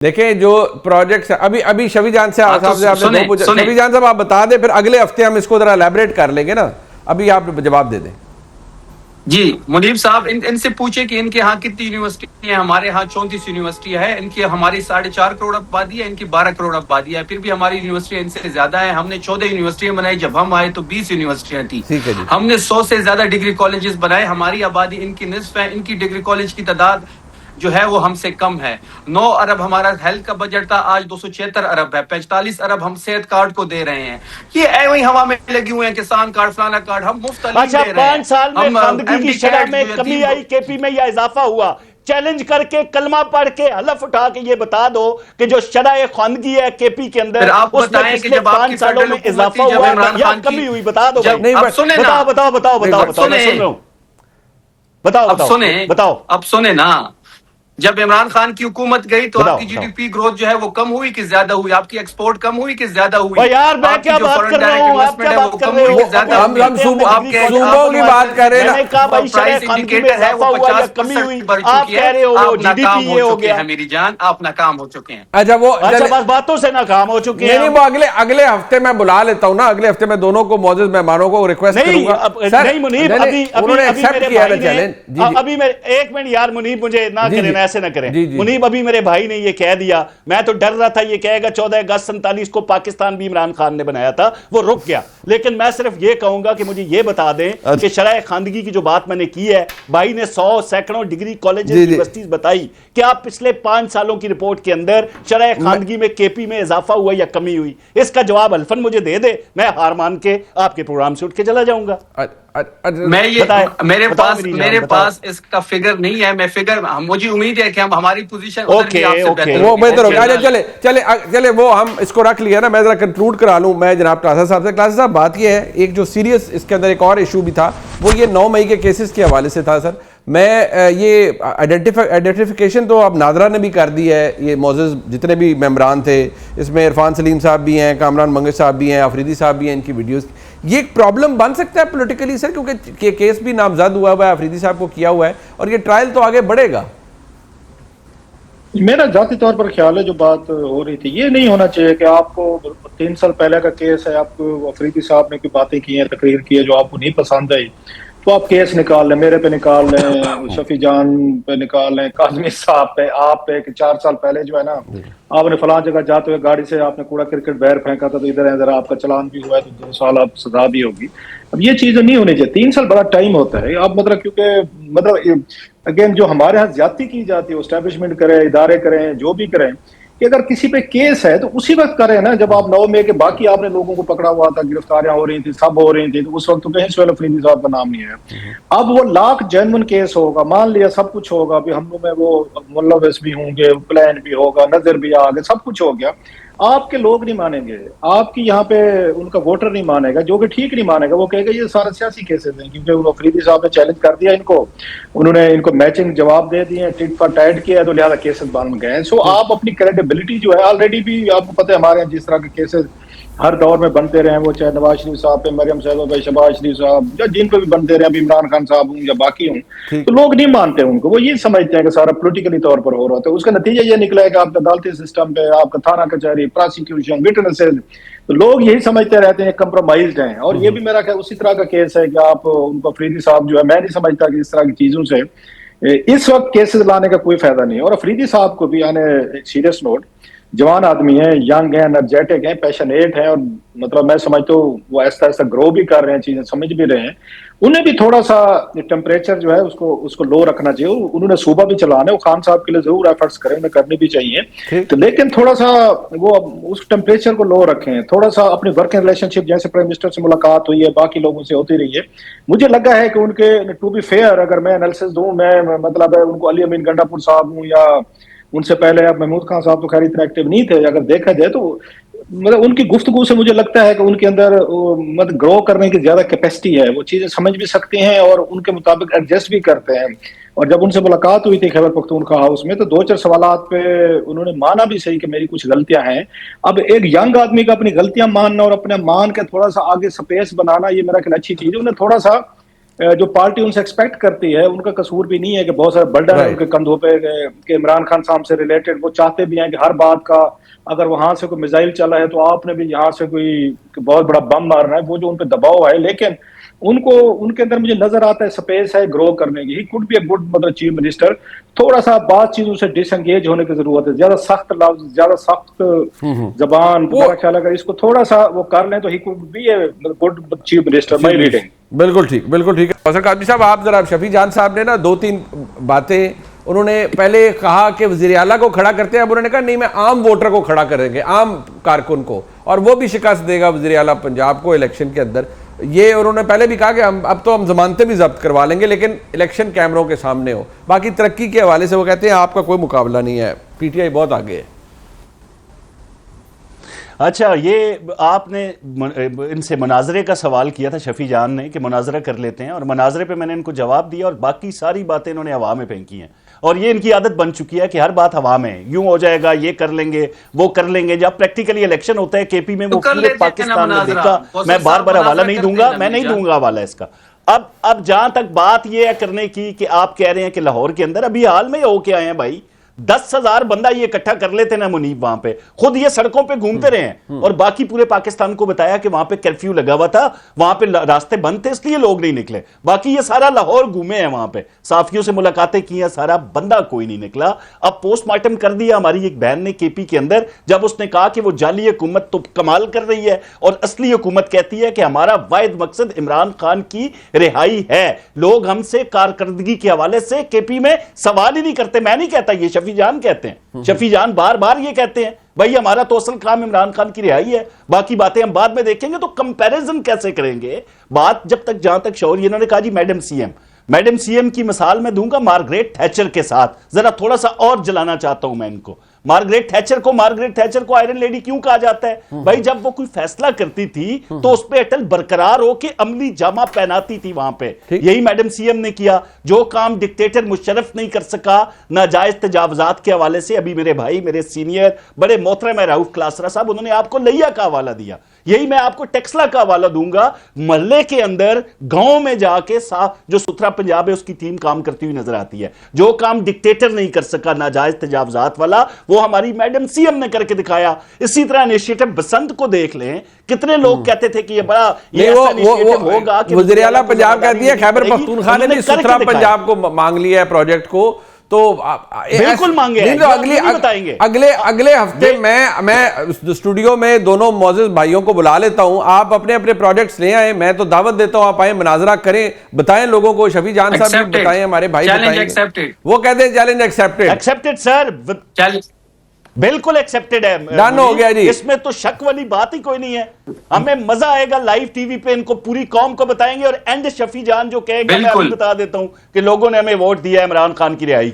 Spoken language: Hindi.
देखें जो प्रोजेक्ट्स अभी अभी शफी जान से साहब से आपने दो पूछा, शफी जान साहब आप बता दें, फिर अगले हफ्ते हम इसको जरा एलैबोरेट कर लेंगे ना, अभी आप जवाब दे दें। जी मुनीब साहब, इनसे पूछे कि इनके यहाँ कितनी यूनिवर्सिटी है। हमारे यहाँ 34 यूनिवर्सिटी है। इनकी हमारी 4.5 करोड़ आबादी है, इनकी 12 करोड़ आबादी है, फिर भी हमारी यूनिवर्सिटी इनसे ज्यादा है। हमने 14 यूनिवर्सिटियां बनाई, जब हम आए तो 20 यूनिवर्सिटियां थी। हमने 100 से ज्यादा डिग्री कॉलेजेस बनाए। हमारी आबादी इनकी निस्फ है, इनकी डिग्री कॉलेज की तादाद जो है वो हमसे कम है। 9 अरब हमारा हेल्थ का बजट था, आज 276 अरब है। 45 अरब हम सेहत कार्ड को दे रहे हैं। ये वही हवा में लगी हुए हैं, किसान कार्ड फलाना कार्ड, हम मुफ्त तालीम दे रहे हैं। 5 साल में खानगी की शरह में कमी आई, केपी में या इजाफा हुआ? चैलेंज करके कलमा पढ़ के हलफ उठा के ये बता दो कि जो शरह खानगी है केपी के अंदर, आप बताएं कि जब 5 सालों में इजाफा हुआ या कमी हुई, बता दो। बताओ बताओ बताओ बताओ बताओ बताओ बताओ। अब सुने ना, जब इमरान खान की हुकूमत गई तो आपकी जीडीपी ग्रोथ जो है वो कम हुई कि ज्यादा हुई? आपकी एक्सपोर्ट कम हुई कि ज्यादा हुई? यार मैं क्या बात कर रहा हूं, आप क्या बात कर रहे हो? हम सूबों की बात कर रहे हैं। मैंने कहा भाई शरह खानगी में इजाफा हुआ या कमी हुई? आप कह रहे हो वो जीडीपी ये हो गया। मेरी जान, आप नाकाम हो चुके हैं। अच्छा वो बस बातों से नाकाम हो चुके हैं। नहीं, वो अगले हफ्ते मैं बुला लेता हूं ना, अगले हफ्ते मैं दोनों को मौजूद मेहमानों को रिक्वेस्ट करूंगा। नहीं मुनीब, अभी एक मिनट यार मुनीब, मुझे ना करें, ऐसे ना करें मुनीब। अभी मेरे भाई ने ये कह दिया, मैं तो डर रहा था ये कहेगा 14 अगस्त 47 को पाकिस्तान भी इमरान खान ने बनाया था, वो रुक गया। लेकिन मैं सिर्फ ये कहूंगा कि मुझे ये बता दें कि शरह खानगी की जो बात मैंने की है, भाई ने 100 सैकड़ों डिग्री कॉलेज यूनिवर्सिटीज बताई कि आप पिछले 5 सालों की रिपोर्ट के अंदर शरह खानगी में केपी में इजाफा हुआ या कमी हुई? इसका जवाब अल्फन मुझे दे दे, मैं हार मान के आपके प्रोग्राम से उठ के चला जाऊंगा। मैं ये मेरे पास इसका फिगर नहीं है। मैं फिगर, मुझे उम्मीद है कि हम हमारी पोजीशन वो बेहतर होगा। चले वो हम इसको रख लिया ना, मैं जरा कंक्लूड करा लूं मैं जनाब क्लासा साहब से। क्लासा साहब बात ये है, एक जो सीरियस इसके अंदर एक और इशू भी था, वो ये 9 मई के केसेस के हवाले से था। सर मैं ये आइडेंटिफिकेशन तो अब नादरा ने भी कर दी है, ये मौजूद जितने भी मेम्बरान थे, इसमें इरफान सलीम साहब भी हैं, कामरान मंगेश साहब भी हैं, अफरीदी साहब भी हैं, इनकी वीडियोस। ये एक प्रॉब्लम बन सकता है पॉलिटिकली सर, क्योंकि केस भी नामजद हुआ है, अफरीदी साहब को किया हुआ है, और ये ट्रायल तो आगे बढ़ेगा। मेरा जाती तौर पर ख्याल है, जो बात हो रही थी, ये नहीं होना चाहिए कि आपको 3 साल पहले का केस है, आपको अफरीदी साहब ने कोई बातें की हैं, तकरीर की है जो आपको नहीं पसंद आई, तो आप केस निकाल लें, मेरे पे निकाल लें, शफी जान पे निकाल लें, काजमी साहब पे, आप पे, कि 4 साल पहले जो है ना, आपने फलां जगह जाते हुए गाड़ी से आपने कूड़ा क्रिकेट बैर फेंका था, तो इधर आपका चलान भी हुआ है, तो 2 साल आप सजा भी होगी। अब ये चीजें नहीं होनी चाहिए। 3 साल बड़ा टाइम होता है। अब मतलब क्योंकि मतलब अगेन जो हमारे यहाँ ज्यादती की जाती है, एस्टेब्लिशमेंट करें, इदारे करें, जो भी करें, कि अगर किसी पे केस है तो उसी वक्त करें ना, जब आप 9 मई के बाकी आपने लोगों को पकड़ा हुआ था, गिरफ्तारियां हो रही थी, सब हो रही थी, तो उस वक्त तो कहीं सोहेल अफरीदी साहब का नाम नहीं है। अब वो लाख जेन्युइन केस होगा, मान लिया सब कुछ होगा, भी हम लोग में वो मुलव्वस भी होंगे, प्लान भी होगा, नजर भी आ गया, सब कुछ हो गया, आपके लोग नहीं मानेंगे, आपकी यहाँ पे उनका वोटर नहीं मानेगा, जो कि ठीक नहीं मानेगा, वो कहेगा ये सारे सियासी केसेस हैं, क्योंकि अफरीदी साहब ने चैलेंज कर दिया इनको, उन्होंने इनको मैचिंग जवाब दे दिए, टिट फॉर टैट किया, तो लिहाजा केसेस बन गए। सो आप अपनी क्रेडिबिलिटी जो है, ऑलरेडी भी आपको पता है हमारे यहाँ जिस तरह के केसेस हर दौर में बनते रहे, वो चाहे नवाज शरीफ साहब पे, मरियम साहब पे, शहबाज शरीफ साहब, या जिन पे भी बनते रहे, अभी इमरान खान साहब हूँ या बाकी हूँ, तो लोग नहीं मानते उनको, वो ये समझते हैं कि सारा पॉलिटिकली तौर पर हो रहा था। उसका नतीजा ये निकला है कि आपका अदालती सिस्टम पे, आपका थाना कचहरी, प्रोसिक्यूशन, विटनेसेस, तो लोग यही समझते रहते हैं कंप्रोमाइज्ड हैं। और ये भी मेरा ख्याल उसी तरह का केस है कि आप उनको अफरीदी साहब जो है, मैं नहीं समझता कि इस तरह की चीजों से इस वक्त केसेस लाने का कोई फायदा नहीं। और अफरीदी साहब को भी आने सीरियस नोट, जवान आदमी है, यंग है, एनर्जेटिक है, पैशनेट है, और मतलब मैं समझता हूँ वो ऐसा ऐसा ग्रो भी कर रहे हैं, चीजें समझ भी रहे हैं। उन्हें भी थोड़ा सा टेम्परेचर जो है उसको लो रखना चाहिए। उन्होंने सूबा भी चलाना है, वो खान साहब के लिए जरूर एफर्ट्स करें, उन्हें करनी भी चाहिए, तो लेकिन थोड़ा सा वो उस टेम्परेचर को लो रखें, थोड़ा सा अपनी वर्किंग रिलेशनशिप, जैसे प्राइम मिनिस्टर से मुलाकात हुई है, बाकी लोगों से होती रही है, मुझे लगा है कि उनके, टू बी फेयर, अगर मैं एनालिसिस दूं, मैं मतलब है उनको अली अमीन गंडापुर साहब हूं, या उनसे पहले अब महमूद खान साहब तो खैर इतने एक्टिव नहीं थे, अगर देखा जाए तो मतलब उनकी गुफ्तगू से मुझे लगता है कि उनके अंदर मतलब ग्रो करने की ज्यादा कैपेसिटी है, वो चीजें समझ भी सकते हैं और उनके मुताबिक एडजस्ट भी करते हैं। और जब उनसे मुलाकात हुई थी खैबर पख्तूनख्वा हाउस में, तो 2-4 सवालात पे उन्होंने माना भी सही कि मेरी कुछ गलतियां हैं। अब एक यंग आदमी का अपनी गलतियां मानना और अपने मान के थोड़ा सा आगे स्पेस बनाना, ये मेरा ख्याल अच्छी चीज है। उन्हें थोड़ा सा जो पार्टी उनसे एक्सपेक्ट करती है, उनका कसूर भी नहीं है कि बहुत सारे बर्डन है उनके कंधों पे कि इमरान खान साहब से रिलेटेड। वो चाहते भी हैं कि हर बात का, अगर वहां से कोई मिसाइल चला है तो आपने भी यहाँ से कोई बहुत बड़ा बम मारना है, वो जो उन पे दबाव है। लेकिन उनको, उनके अंदर मुझे नजर आता है स्पेस है ग्रो करने की। He could be a good मतलब चीफ मिनिस्टर। थोड़ा सा बात चीजों से डिसएंगेज होने की जरूरत है। ज्यादा सख्त लफ्ज, ज्यादा सख्त जबान, मेरा ख्याल है अगर इसको थोड़ा सा वो कर लें तो he could be a good chief minister. My reading. बिल्कुल ठीक, बिल्कुल ठीक है। फैसल कादरी साहब, आप जरा, शफी जान साहब ने ना 2-3 बातें उन्होंने पहले कहा कि वज़ीर आला को खड़ा करते हैं, अब उन्होंने कहा नहीं, मैं आम वोटर को खड़ा करेंगे, आम कारकुन को, और वो भी शिकस्त देगा वज़ीर आला पंजाब को इलेक्शन के अंदर। ये उन्होंने पहले भी कहा कि अब तो हम जमानतें भी जब्त करवा लेंगे, लेकिन इलेक्शन कैमरों के सामने हो। बाकी तरक्की के हवाले से वो कहते हैं आपका कोई मुकाबला नहीं है, पीटीआई बहुत आगे है। अच्छा, ये आपने इनसे मुनाजरे का सवाल किया था शफी जान ने कि मुनाजरा कर लेते हैं, और मुनाजरे पे मैंने इनको जवाब दिया और बाकी सारी बातें इन्होंने हवा में फेंकी हैं। और ये इनकी आदत बन चुकी है कि हर बात हवा में, यूं हो जाएगा, ये कर लेंगे, वो कर लेंगे। जब प्रैक्टिकली इलेक्शन होता है केपी में, वो पूरे पाकिस्तान में देखा। मैं बार बार हवाला नहीं दूंगा, मैं नहीं दूंगा हवाला इसका। अब जहां तक बात ये है करने की कि आप कह रहे हैं कि लाहौर के अंदर अभी हाल में होके आए हैं भाई, 10,000 बंदा ये इकट्ठा कर लेते ना मुनीब, वहां पे खुद ये सड़कों पे घूमते रहे हैं और बाकी पूरे पाकिस्तान को बताया कि वहां पे कर्फ्यू लगा हुआ था, वहां पे रास्ते बंद थे इसलिए लोग नहीं निकले। बाकी ये सारा लाहौर घूमे हैं, वहां पे साफियों से मुलाकातें की हैं, सारा बंदा कोई नहीं निकला। अब पोस्टमार्टम कर दिया हमारी एक बहन ने केपी के अंदर, जब उसने कहा कि वो जाली हुकूमत तो कमाल कर रही है और असली हुकूमत कहती है कि हमारा वाहिद मकसद इमरान खान की रिहाई है। लोग हमसे कारकर्दगी के हवाले से केपी में सवाल ही नहीं करते। मैं नहीं कहता, ये शफी जान कहते हैं। शफी जान बार बार ये कहते हैं भाई हमारा तो असल काम इमरान खान की रिहाई है, बाकी बातें हम बाद में देखेंगे। तो कंपैरिजन कैसे करेंगे बात, जब तक जहां तक शौर। इन्होंने कहा जी मैडम सीएम की मिसाल मैं दूंगा मार्गरेट थैचर के साथ। जरा थोड़ा सा और जलाना चाहता हूं मैं इनको। मार्गरेट थैचर को आयरन लेडी क्यों कहा जाता है भाई? जब वो कोई फैसला करती थी तो उस पर अटल बरकरार होकर अमली जामा पहनाती थी वहां पे। यही मैडम सीएम ने किया। जो काम डिक्टेटर मुशर्रफ नहीं कर सका नाजायज तजावजात के हवाले से, अभी मेरे भाई, मेरे सीनियर बड़े मोहतरम राउफ क्लासरा साहब, उन्होंने आपको लिया का हवाला दिया। यही मैं आपको टेक्सला का हवाला दूंगा। मोहल्ले के अंदर, गांव में जाके साफ जो सुथरा पंजाब है उसकी टीम काम करती हुई नजर आती है। जो काम डिक्टेटर नहीं कर सका नाजायज तजावजात वाला, वो हमारी मैडम सीएम ने करके दिखाया। इसी तरह इनिशिएटिव बसंत को देख लें, कितने लोग कहते थे कि ये बड़ा इनिशिएटिव होगा कि वज़ीर आला पंजाब कहती है खैबर पख्तूनख्वा ने भी सुथरा पंजाब को मांग लिया है प्रोजेक्ट को, तो बिल्कुल मांगे हैं। अगले हफ्ते मैं स्टूडियो में दोनों मौजूद भाइयों को बुला लेता हूं। आप अपने अपने प्रोजेक्ट्स ले आए, मैं तो दावत देता हूं आप आए, मुनाजरा करें, बताएं लोगों को। शफी जान साहब भी बताएं, हमारे भाई बताएंगे। वो कहते हैं चैलेंज एक्सेप्टेड सर, बिल्कुल एक्सेप्टेड है, डन हो गया जी। इसमें तो शक वाली बात ही कोई नहीं है। हमें मजा आएगा, लाइव टीवी पे इनको पूरी कौम को बताएंगे। और एंड शफी जान जो कहेगा, मैं बता देता हूं कि लोगों ने हमें वोट दिया है इमरान खान की रिहाई